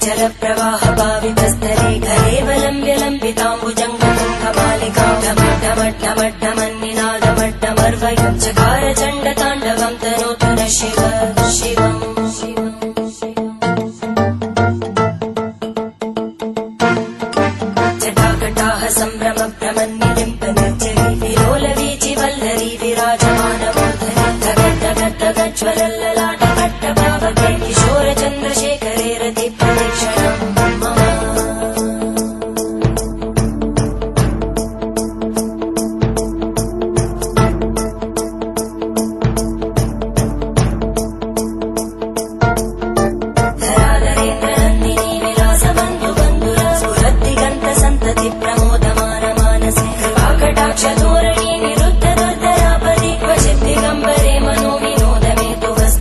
जल प्रवाह भावितस्तरे घरेवलम्ब्य लम्बिताम्बुजङ्गतुङ्गमालिकां ढमड्ढमड्ढमन्निनादमड्ढमर्वयं चकार चण्डताण्डवं तनोतु न शिव शिवम् जटाकटाह सम्भ्रम भ्रमन्निलिम्प निर्जरी विलोलवीचि वल्लरी विराजमानमूर्धनि धगद्धगद्धगज्ज्वलल्ललाटभट्टभावके